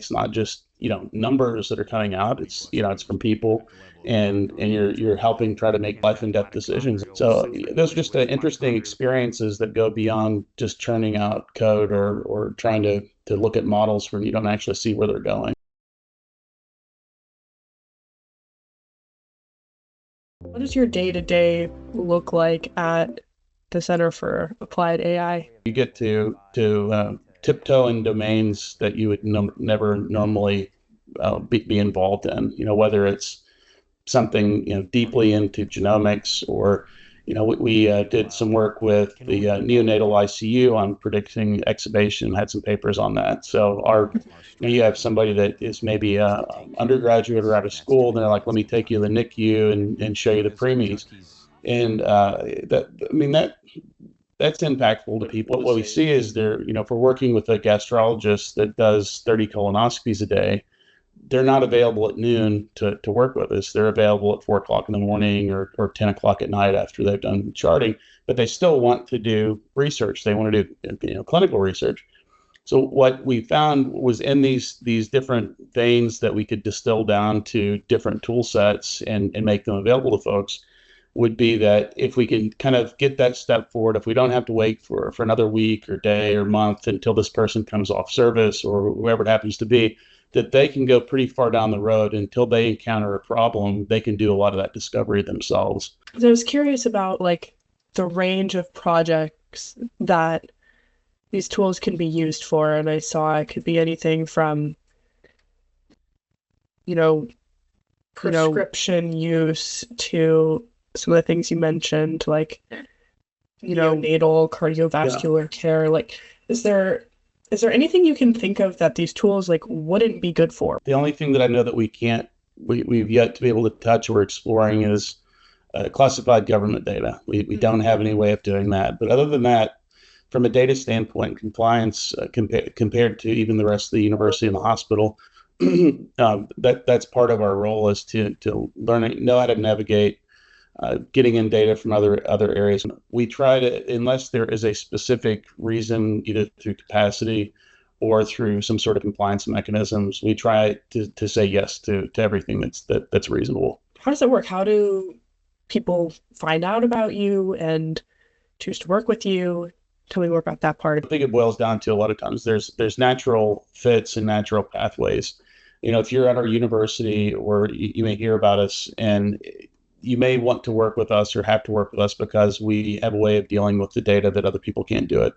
It's not just, numbers that are coming out. It's, it's from people, and you're helping try to make life and death decisions. So those are just interesting experiences that go beyond just churning out code or trying to look at models where you don't actually see where they're going. What does your day-to-day look like at the Center for Applied AI? You get to tiptoe in domains that you would never normally be involved in. Whether it's something deeply into genomics, or we did some work with the neonatal ICU on predicting extubation, had some papers on that. So you have somebody that is maybe a undergraduate or out of school, and they're like, let me take you to the NICU and show you the preemies. And that's impactful to people. What we see is if we're working with a gastrologist that does 30 colonoscopies a day, they're not available at noon to work with us. They're available at 4 o'clock in the morning or 10 o'clock at night after they've done charting, but they still want to do research. They want to do clinical research. So what we found was in these different veins that we could distill down to different tool sets and make them available to folks, would be that if we can kind of get that step forward, if we don't have to wait for another week or day or month until this person comes off service or whoever it happens to be, that they can go pretty far down the road until they encounter a problem. They can do a lot of that discovery themselves. So I was curious about the range of projects that these tools can be used for, and I saw it could be anything from prescription use to some of the things you mentioned, like neonatal cardiovascular care. Is there anything you can think of that these tools wouldn't be good for? The only thing that I know that we've yet to be able to touch or exploring is classified government data. We don't have any way of doing that. But other than that, from a data standpoint, compliance compared to even the rest of the university and the hospital, that's part of our role, is to know how to navigate getting in data from other areas. We try to, unless there is a specific reason, either through capacity or through some sort of compliance mechanisms, we try to say yes to everything that's reasonable. How does it work? How do people find out about you and choose to work with you? Tell me more about that part. I think it boils down to, a lot of times there's natural fits and natural pathways. If you're at our university, or you may hear about us, and you may want to work with us or have to work with us because we have a way of dealing with the data that other people can't do it.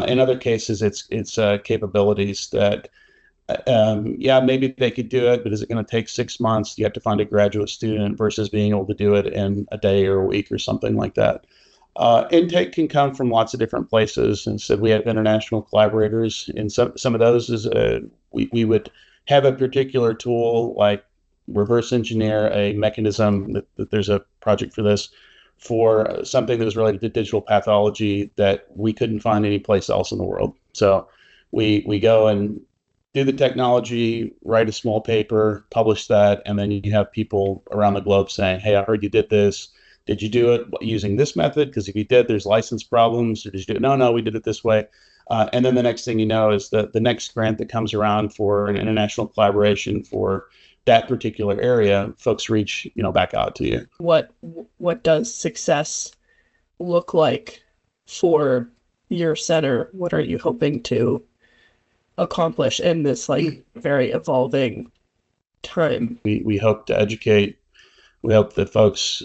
In other cases, it's capabilities that, maybe they could do it, but is it going to take 6 months? You have to find a graduate student versus being able to do it in a day or a week or something like that. Intake can come from lots of different places, and so we have international collaborators. And some of those is we would have a particular tool, like reverse engineer a mechanism that there's a project for this, for something that was related to digital pathology that we couldn't find any place else in the world. So we go and do the technology, write a small paper, publish that, and then you have people around the globe saying, hey, I heard you did this. Did you do it using this method? Because if you did, there's license problems. Or did you do it? No, we did it this way. And then the next thing you know is that the next grant that comes around for an international collaboration for that particular area, folks reach back out to you. What does success look like for your center? What are you hoping to accomplish in this very evolving time? We hope to educate. We hope that folks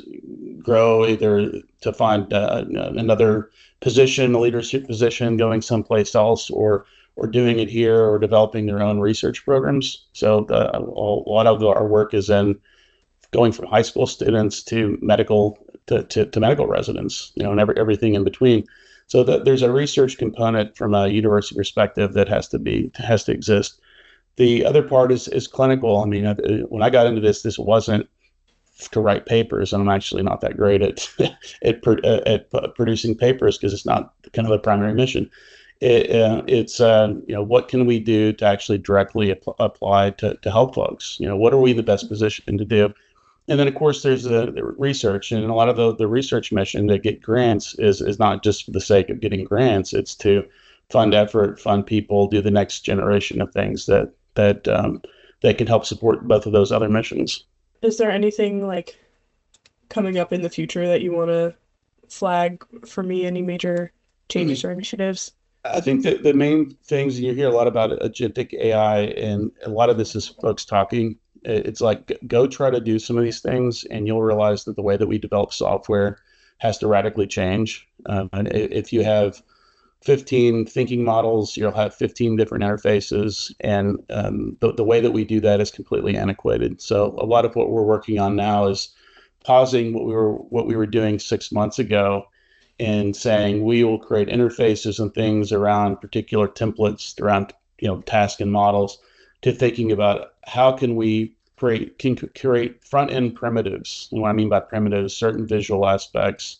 grow, either to find another position, a leadership position, going someplace else, or doing it here, or developing their own research programs. So a lot of our work is in going from high school students to medical to medical residents, and everything in between. So there's a research component from a university perspective that has to exist. The other part is clinical. I mean, when I got into this wasn't to write papers, and I'm actually not that great at producing papers, because it's not kind of the primary mission. It's what can we do to actually directly apply to help folks? What are we in the best position to do? And then, of course, there's the research, and a lot of the research mission to get grants is not just for the sake of getting grants. It's to fund effort, fund people, do the next generation of things that that can help support both of those other missions. Is there anything like coming up in the future that you want to flag for me? Any major changes or initiatives? I think that the main things you hear a lot about agentic AI, and a lot of this is folks talking. It's like go try to do some of these things, and you'll realize that the way that we develop software has to radically change. And if you have 15 thinking models, you'll have 15 different interfaces, and the way that we do that is completely antiquated. So a lot of what we're working on now is pausing what we were doing 6 months ago and saying we will create interfaces and things around particular templates around task and models, to thinking about how can we create front end primitives. And what I mean by primitives, certain visual aspects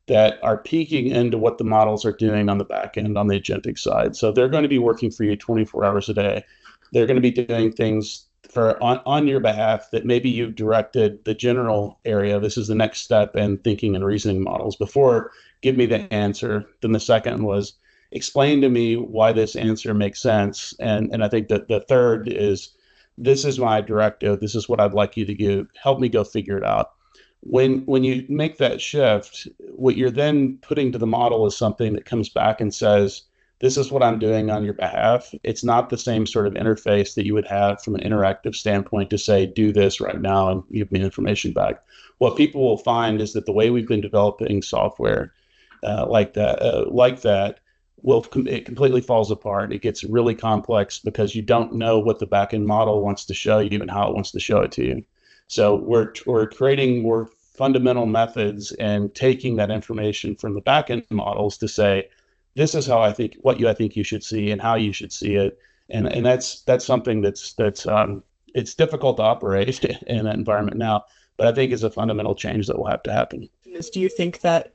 that are peeking into what the models are doing on the back end on the agentic side. So they're going to be working for you 24 hours a day. They're going to be doing things on your behalf that maybe you've directed the general area. This is the next step in thinking and reasoning models. Before, give me the answer. Then the second was explain to me why this answer makes sense. And I think that the third is, this is my directive. This is what I'd like you to do. Help me go figure it out. When you make that shift, what you're then putting to the model is something that comes back and says, this is what I'm doing on your behalf. It's not the same sort of interface that you would have from an interactive standpoint to say, do this right now and give me information back. What people will find is that the way we've been developing software like that, it completely falls apart. It gets really complex because you don't know what the backend model wants to show you and how it wants to show it to you. So we're creating more fundamental methods and taking that information from the backend models to say, this is how I think you should see and how you should see it. And that's something that's it's difficult to operate in that environment now, but I think it's a fundamental change that will have to happen. Do you think that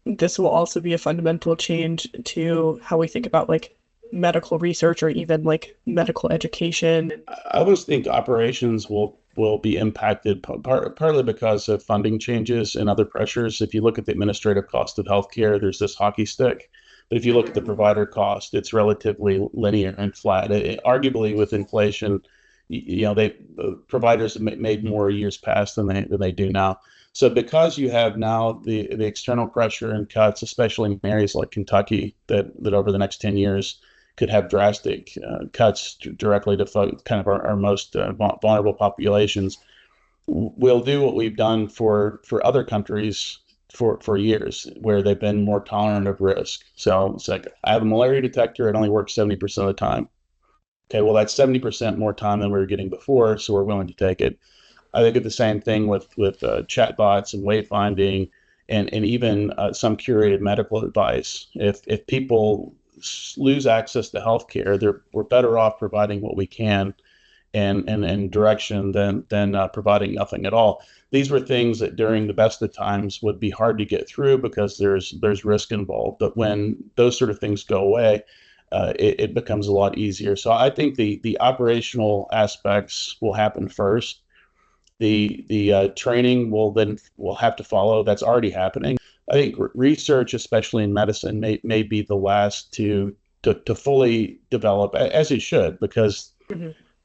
this will also be a fundamental change to how we think about like medical research or even like medical education? I always think operations will be impacted partly because of funding changes and other pressures. If you look at the administrative cost of healthcare, there's this hockey stick. But if you look at the provider cost, it's relatively linear and flat. Arguably, with inflation, providers have made more years past than they do now. So because you have now the external pressure and cuts, especially in areas like Kentucky, that over the next 10 years could have drastic cuts directly to kind of our most vulnerable populations, we'll do what we've done for other countries for years, where they've been more tolerant of risk. So it's like, I have a malaria detector, it only works 70% of the time. Okay, well, that's 70% more time than we were getting before, so we're willing to take it. I think of the same thing with chatbots and wayfinding, and even some curated medical advice. If people lose access to healthcare, we're better off providing what we can and direction than providing nothing at all. These were things that during the best of times would be hard to get through because there's risk involved. But when those sort of things go away, it becomes a lot easier. So I think the operational aspects will happen first. The training will have to follow. That's already happening. I think research, especially in medicine, may be the last to fully develop, as it should, because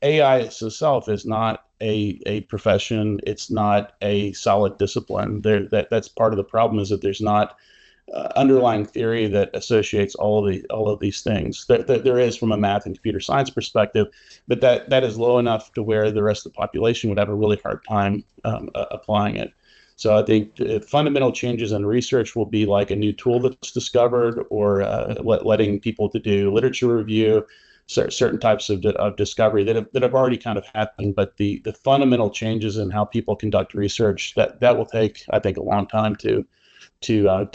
AI itself is not a profession. It's not a solid discipline. That's part of the problem, is that there's not underlying theory that associates all of these things. There is from a math and computer science perspective, but that is low enough to where the rest of the population would have a really hard time applying it. So I think fundamental changes in research will be like a new tool that's discovered, or letting people to do literature review, certain types of discovery that have already kind of happened. But the fundamental changes in how people conduct research, that will take, I think, a long time to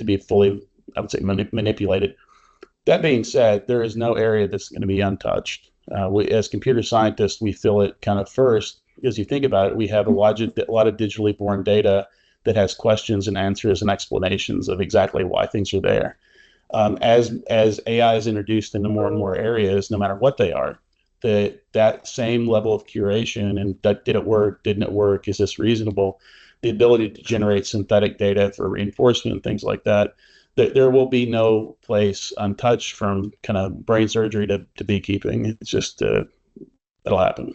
be fully, I would say, manipulated. That being said, there is no area that's going to be untouched. As computer scientists, we feel it kind of first, because you think about it, we have a lot of digitally born data that has questions and answers and explanations of exactly why things are there. As AI is introduced into more and more areas, no matter what they are, that same level of curation and did it work, didn't it work, is this reasonable, the ability to generate synthetic data for reinforcement and things like that, there will be no place untouched, from kind of brain surgery to beekeeping. It's just that'll happen.